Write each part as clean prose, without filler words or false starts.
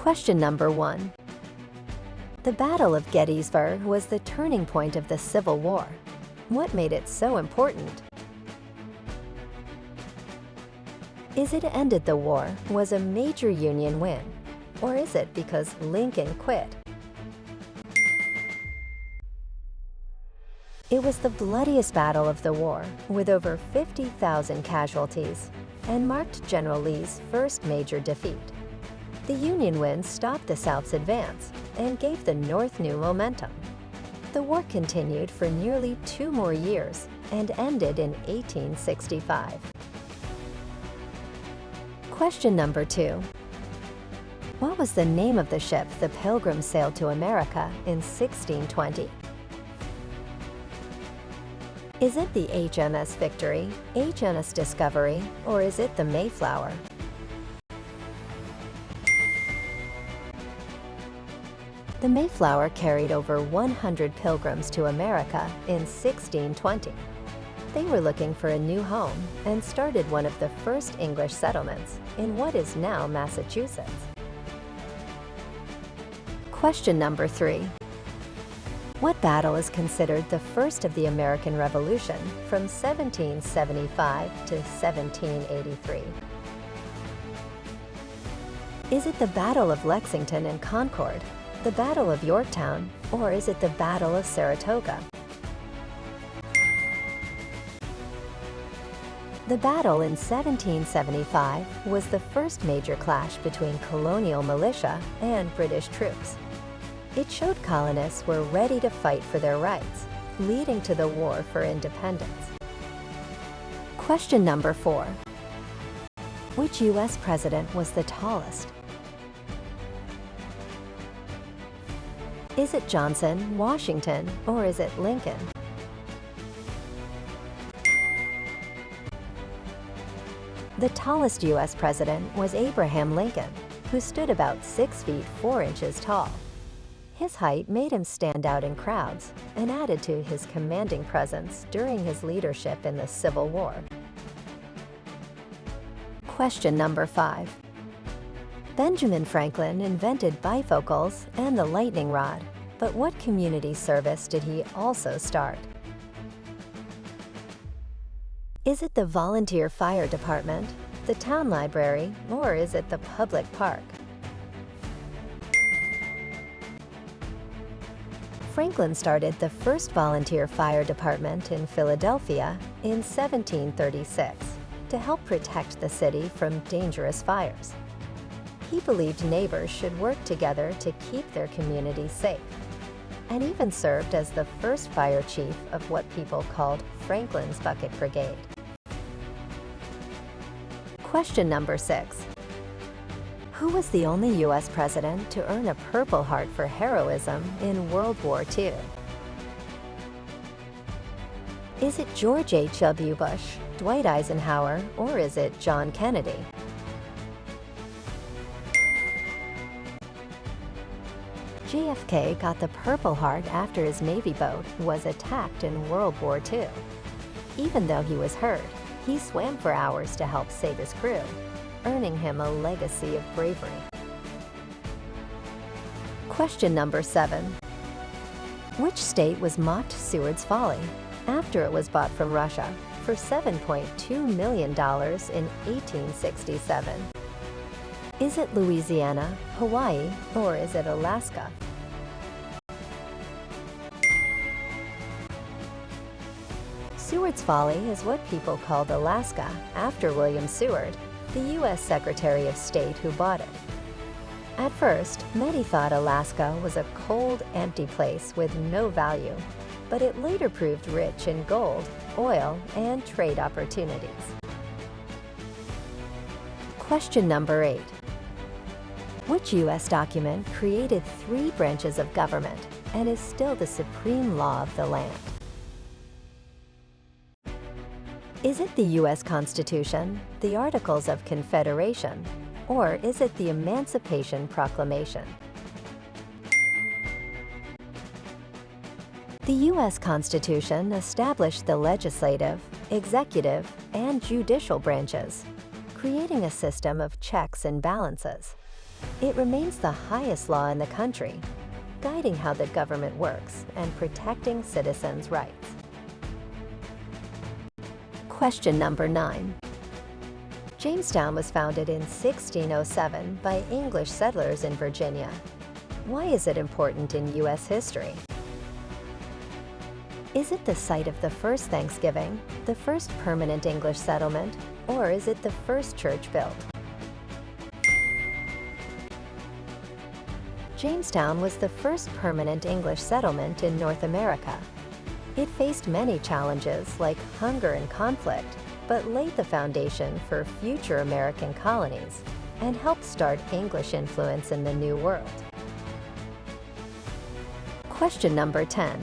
Question number 1. The Battle of Gettysburg was the turning point of the Civil War. What made it so important? Is it ended the war, was a major Union win, or is it because Lincoln quit? It was the bloodiest battle of the war, with over 50,000 casualties, and marked General Lee's first major defeat. The Union win stopped the South's advance and gave the North new momentum. The war continued for nearly 2 more years and ended in 1865. Question number 2. What was the name of the ship the Pilgrims sailed to America in 1620? Is it the HMS Victory, HMS Discovery, or is it the Mayflower? The Mayflower carried over 100 pilgrims to America in 1620. They were looking for a new home and started one of the first English settlements in what is now Massachusetts. Question number 3. What battle is considered the first of the American Revolution from 1775 to 1783? Is it the Battle of Lexington and Concord, the Battle of Yorktown, or is it the Battle of Saratoga? The battle in 1775 was the first major clash between colonial militia and British troops. It showed colonists were ready to fight for their rights, leading to the War for Independence. Question number 4. Which U.S. president was the tallest? Is it Johnson, Washington, or is it Lincoln? The tallest U.S. president was Abraham Lincoln, who stood about 6 feet 4 inches tall. His height made him stand out in crowds and added to his commanding presence during his leadership in the Civil War. Question number 5. Benjamin Franklin invented bifocals and the lightning rod, but what community service did he also start? Is it the volunteer fire department, the town library, or is it the public park? Franklin started the first volunteer fire department in Philadelphia in 1736 to help protect the city from dangerous fires. He believed neighbors should work together to keep their communities safe, and even served as the first fire chief of what people called Franklin's Bucket Brigade. Question number 6. Who was the only U.S. president to earn a Purple Heart for heroism in World War II? Is it George H.W. Bush, Dwight Eisenhower, or is it John Kennedy? JFK got the Purple Heart after his Navy boat was attacked in World War II. Even though he was hurt, he swam for hours to help save his crew, earning him a legacy of bravery. Question number 7. Which state was mocked Seward's Folly after it was bought from Russia for $7.2 million in 1867? Is it Louisiana, Hawaii, or is it Alaska? Seward's Folly is what people called Alaska after William Seward, the U.S. Secretary of State who bought it. At first, many thought Alaska was a cold, empty place with no value, but it later proved rich in gold, oil, and trade opportunities. Question number 8. Which U.S. document created 3 branches of government and is still the supreme law of the land? Is it the U.S. Constitution, the Articles of Confederation, or is it the Emancipation Proclamation? The U.S. Constitution established the legislative, executive, and judicial branches, creating a system of checks and balances. It remains the highest law in the country, guiding how the government works and protecting citizens' rights. Question number 9. Jamestown was founded in 1607 by English settlers in Virginia. Why is it important in U.S. history? Is it the site of the first Thanksgiving, the first permanent English settlement, or is it the first church built? Jamestown was the first permanent English settlement in North America. It faced many challenges like hunger and conflict, but laid the foundation for future American colonies and helped start English influence in the New World. Question number 10.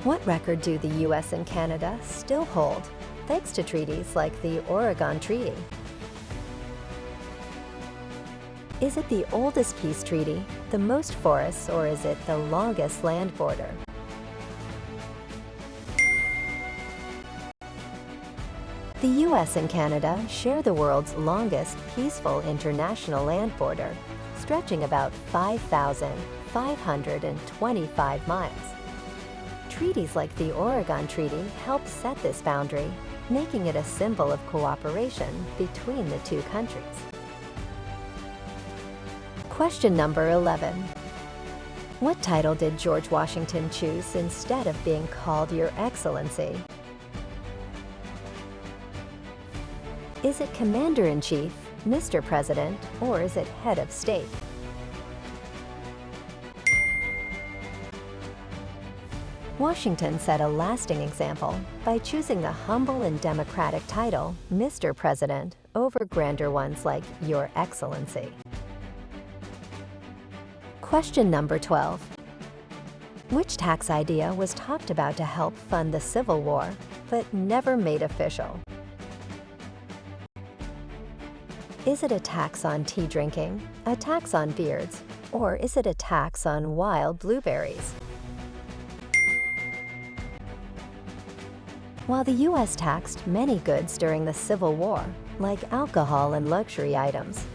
What record do the U.S. and Canada still hold, thanks to treaties like the Oregon Treaty? Is it the oldest peace treaty, the most forests, or is it the longest land border? The U.S. and Canada share the world's longest peaceful international land border, stretching about 5,525 miles. Treaties like the Oregon Treaty helped set this boundary, making it a symbol of cooperation between the two countries. Question number 11. What title did George Washington choose instead of being called Your Excellency? Is it Commander-in-Chief, Mr. President, or is it Head of State? Washington set a lasting example by choosing the humble and democratic title, Mr. President, over grander ones like Your Excellency. Question number 12. Which tax idea was talked about to help fund the Civil War, but never made official? Is it a tax on tea drinking, a tax on beards, or is it a tax on wild blueberries? While the U.S. taxed many goods during the Civil War, like alcohol and luxury items,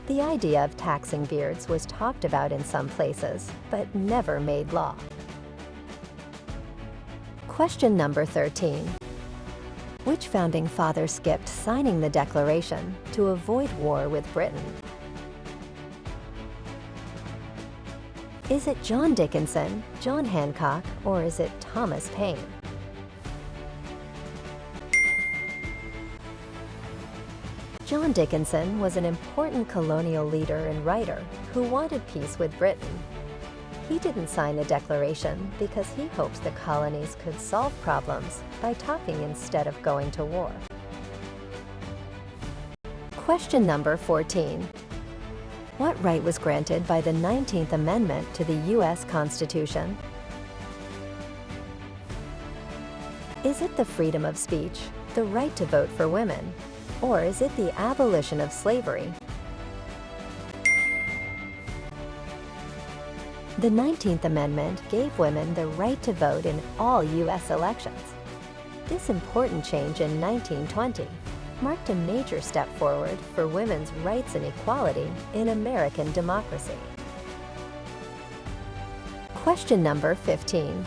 the idea of taxing beards was talked about in some places, but never made law. Question number 13. Which founding father skipped signing the Declaration to avoid war with Britain? Is it John Dickinson, John Hancock, or is it Thomas Paine? John Dickinson was an important colonial leader and writer who wanted peace with Britain. He didn't sign the Declaration because he hoped the colonies could solve problems by talking instead of going to war. Question number 14. What right was granted by the 19th Amendment to the U.S. Constitution? Is it the freedom of speech, the right to vote for women, or is it the abolition of slavery? The 19th Amendment gave women the right to vote in all U.S. elections. This important change in 1920 marked a major step forward for women's rights and equality in American democracy. Question number 15.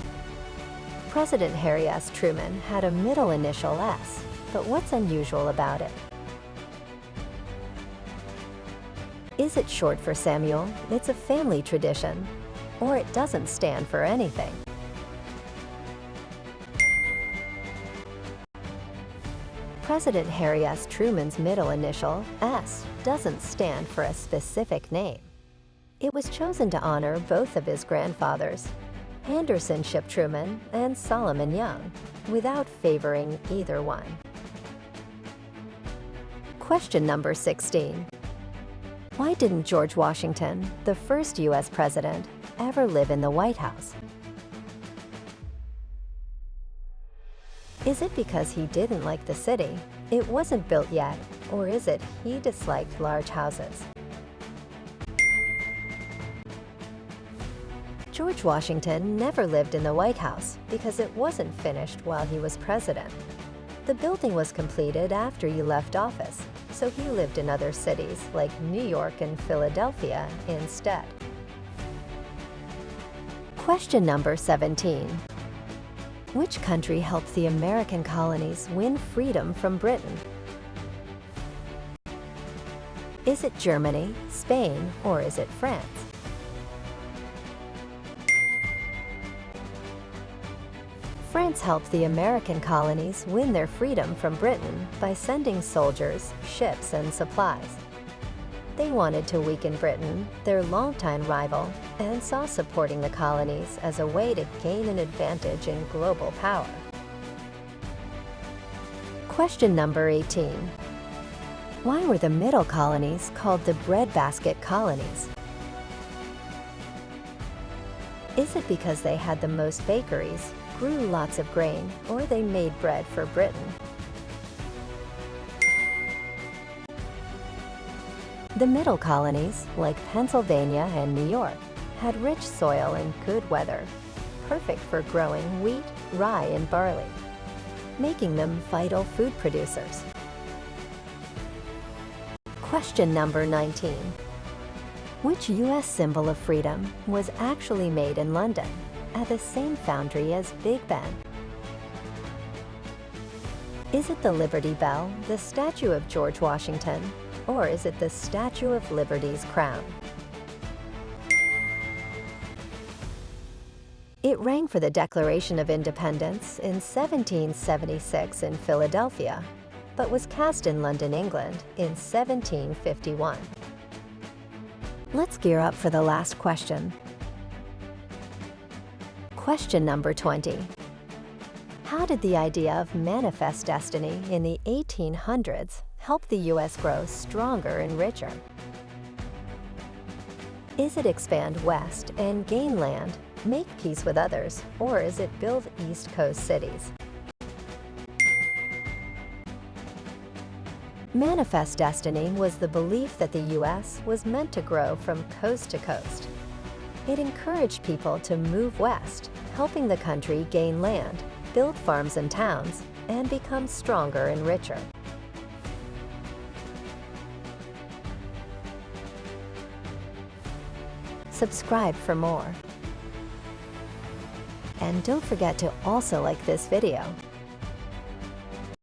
President Harry S. Truman had a middle initial S, but what's unusual about it? Is it short for Samuel? It's a family tradition. Or it doesn't stand for anything. President Harry S. Truman's middle initial, S, doesn't stand for a specific name. It was chosen to honor both of his grandfathers, Anderson Ship Truman and Solomon Young, without favoring either one. Question number 16. Why didn't George Washington, the first U.S. president, ever live in the White House? Is it because he didn't like the city, it wasn't built yet, or is it he disliked large houses? George Washington never lived in the White House because it wasn't finished while he was president. The building was completed after he left office, so he lived in other cities like New York and Philadelphia instead. Question number 17. Which country helped the American colonies win freedom from Britain? Is it Germany, Spain, or is it France? France helped the American colonies win their freedom from Britain by sending soldiers, ships, and supplies. They wanted to weaken Britain, their longtime rival, and saw supporting the colonies as a way to gain an advantage in global power. Question number 18. Why were the middle colonies called the breadbasket colonies? Is it because they had the most bakeries, grew lots of grain, or they made bread for Britain? The middle colonies, like Pennsylvania and New York, had rich soil and good weather, perfect for growing wheat, rye, and barley, making them vital food producers. Question number 19. Which U.S. symbol of freedom was actually made in London, at the same foundry as Big Ben? Is it the Liberty Bell, the statue of George Washington, or is it the Statue of Liberty's crown? It rang for the Declaration of Independence in 1776 in Philadelphia, but was cast in London, England in 1751. Let's gear up for the last question. Question number 20. How did the idea of manifest destiny in the 1800s help the U.S. grow stronger and richer? Is it expand west and gain land, make peace with others, or is it build East Coast cities? Manifest destiny was the belief that the U.S. was meant to grow from coast to coast. It encouraged people to move west, helping the country gain land, build farms and towns, and become stronger and richer. Subscribe for more. And don't forget to also like this video.